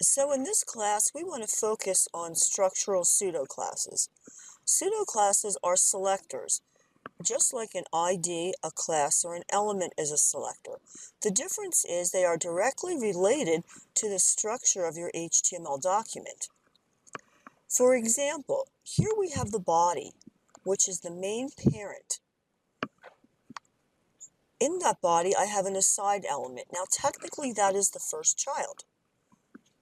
So in this class, we want to focus on structural pseudoclasses. Pseudoclasses are selectors, just like an ID, a class, or an element is a selector. The difference is they are directly related to the structure of your HTML document. For example, here we have the body, which is the main parent. In that body, I have an aside element. Now, technically, that is the first child.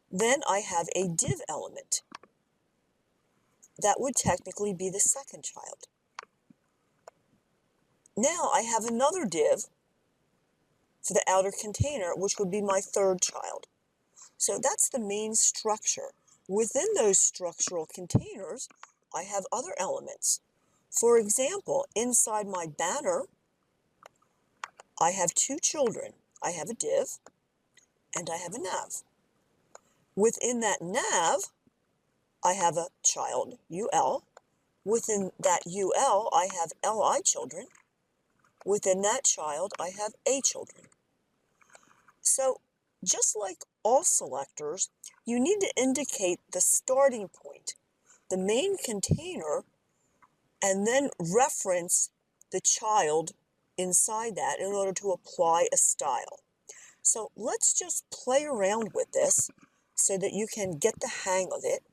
Then I have a div element. That would technically be the second child. Now I have another div for the outer container, which would be my third child. So that's the main structure. Within those structural containers, I have other elements. For example, inside my banner, I have two children. I have a div and I have a nav. Within that nav, I have a child, UL. Within that UL, I have LI children. Within that child, I have A children. So just like all selectors, you need to indicate the starting point, the main container, and then reference the child inside that in order to apply a style. So let's just play around with this so that you can get the hang of it.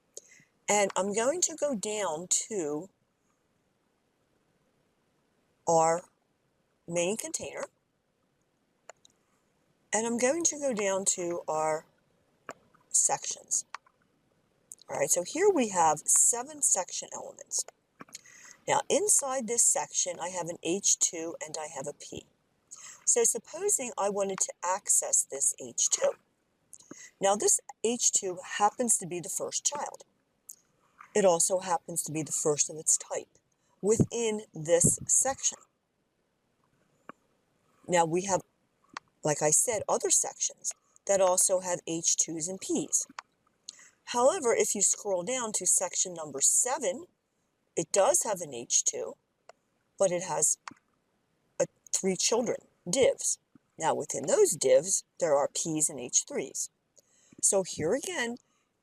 And I'm going to go down to our main container. And I'm going to go down to our sections. All right, so here we have 7 section elements. Now, inside this section, I have an H2 and I have a P. So supposing I wanted to access this H2. Now, this H2 happens to be the first child. It also happens to be the first of its type within this section. Now, we have, like I said, other sections that also have H2s and Ps. However, if you scroll down to section number 7, it does have an H2, but it has 3 children, divs. Now, within those divs, there are Ps and H3s. So here again,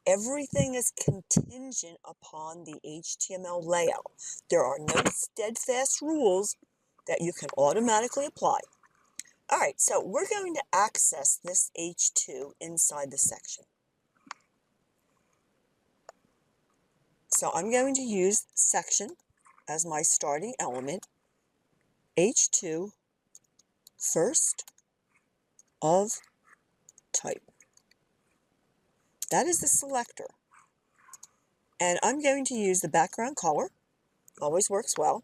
everything is contingent upon the HTML layout. There are no steadfast rules that you can automatically apply. All right, so we're going to access this H2 inside the section. So I'm going to use section as my starting element, H2 first of type. That is the selector. And I'm going to use the background color, always works well.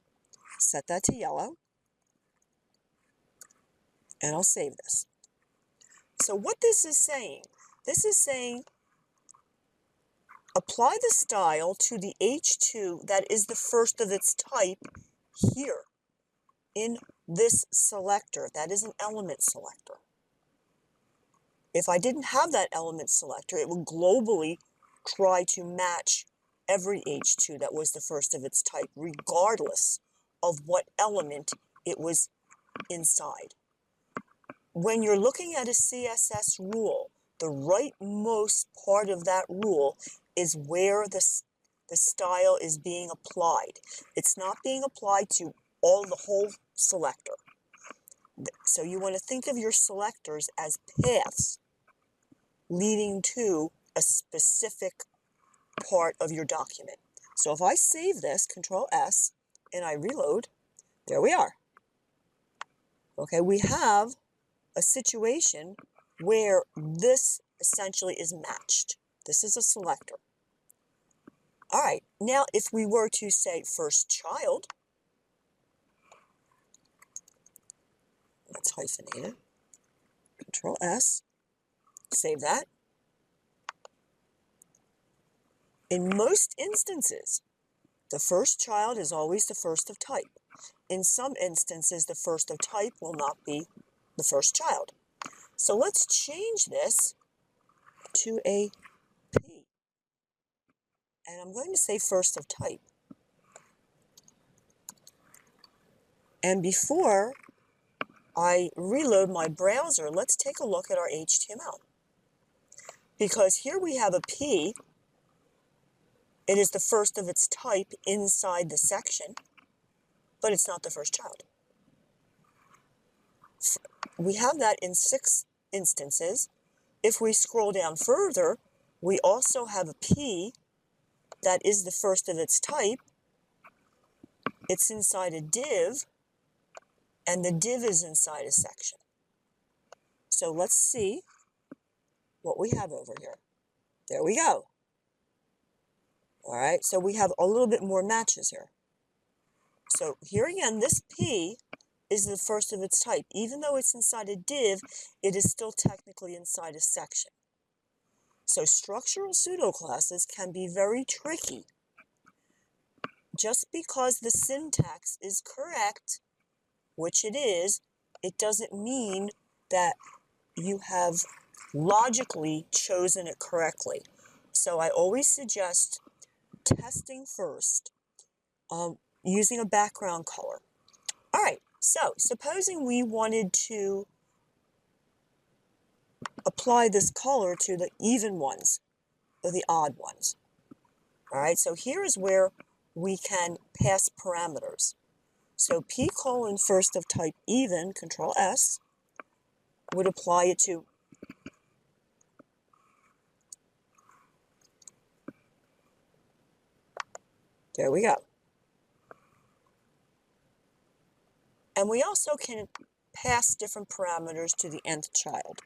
Set that to yellow. And I'll save this. So what this is saying apply the style to the H2 that is the first of its type here in this selector. That is an element selector. If I didn't have that element selector, it would globally try to match every H2 that was the first of its type, regardless of what element it was inside. When you're looking at a CSS rule, the rightmost part of that rule is where the style is being applied. It's not being applied to the whole selector. So you want to think of your selectors as paths leading to a specific part of your document. So if I save this, Control S, and I reload, there we are. Okay, we have a situation where this essentially is matched. This is a selector. All right, now if we were to say first child, let's hyphenate it, Control S, save that. In most instances, the first child is always the first of type. In some instances, the first of type will not be the first child. So let's change this to a P. And I'm going to say first of type. And before I reload my browser, let's take a look at our HTML. because here we have a P. It is the first of its type inside the section, but it's not the first child. We have that in 6 instances. If we scroll down further, we also have a P that is the first of its type. It's inside a div, and the div is inside a section. So let's see what we have over here. There we go. All right, so we have a little bit more matches here. So here again, this P is the first of its type. Even though it's inside a div, it is still technically inside a section. So structural pseudoclasses can be very tricky. Just because the syntax is correct, which it is, it doesn't mean that you have logically chosen it correctly. So I always suggest testing first, using a background color. All right, so supposing we wanted to apply this color to the even ones or the odd ones. All right, so here is where we can pass parameters. So P colon first of type even, Control S, would apply it to there we go. And we also can pass different parameters to the nth child.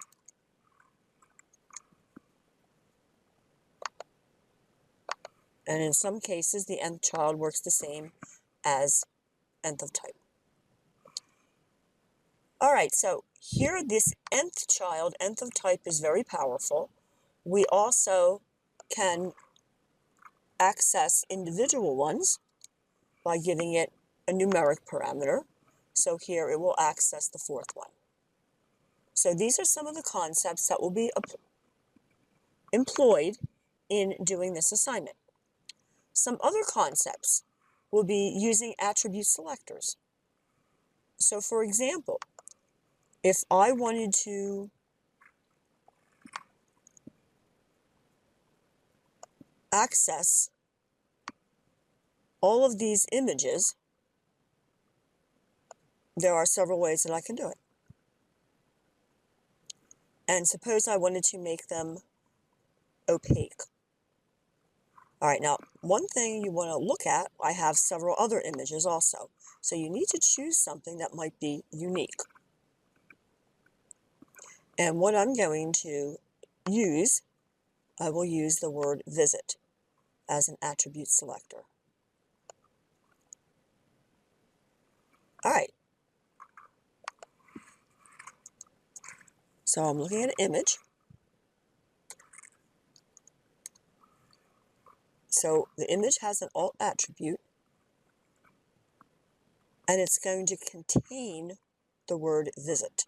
And in some cases, the nth child works the same as nth of type. All right, so here this nth child, nth of type, is very powerful. We also can access individual ones by giving it a numeric parameter. So here it will access the 4th one. So these are some of the concepts that will be employed in doing this assignment. Some other concepts will be using attribute selectors. So for example, if I wanted to access all of these images, there are several ways that I can do it. And suppose I wanted to make them opaque. All right, now one thing you want to look at, I have several other images also. So you need to choose something that might be unique. And what I'm going to use, I will use the word visit as an attribute selector. All right. So I'm looking at an image. So the image has an alt attribute, and it's going to contain the word visit.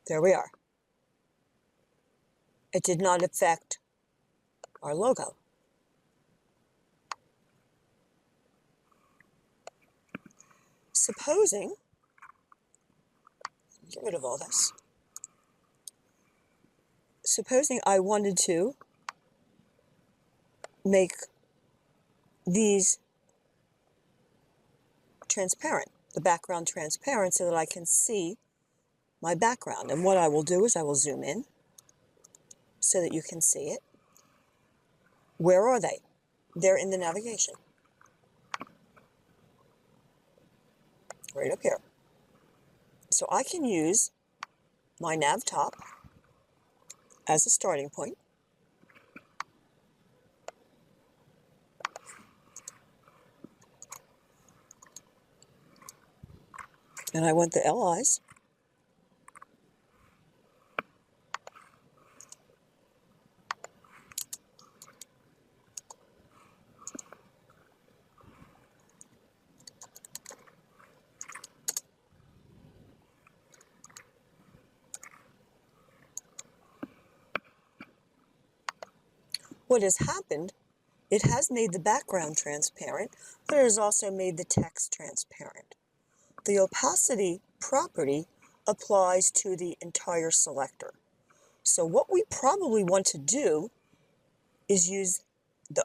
There we are. It did not affect our logo. Supposing, get rid of all this. Supposing I wanted to make these transparent, the background transparent, so that I can see my background. And what I will do is I will zoom in so that you can see it. Where are they? They're in the navigation. Right up here. So I can use my nav top as a starting point. And I want the LIs. What has happened, it has made the background transparent, but it has also made the text transparent. The opacity property applies to the entire selector. So what we probably want to do is use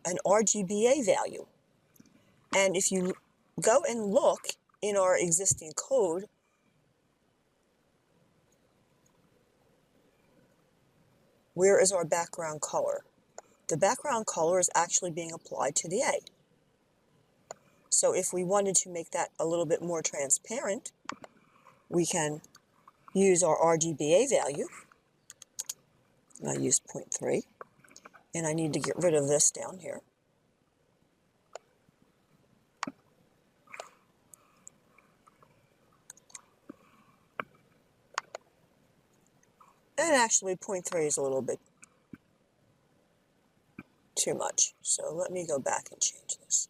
an RGBA value. And if you go and look in our existing code, where is our background color? The background color is actually being applied to the A. So if we wanted to make that a little bit more transparent, we can use our RGBA value. I used 0.3, and I need to get rid of this down here. And actually 0.3 is a little bit too much. So let me go back and change this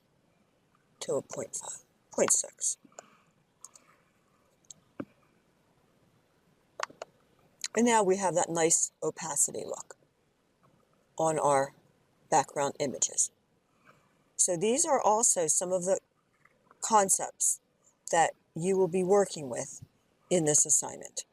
to a 0.5, 0.6. And now we have that nice opacity look on our background images. So these are also some of the concepts that you will be working with in this assignment.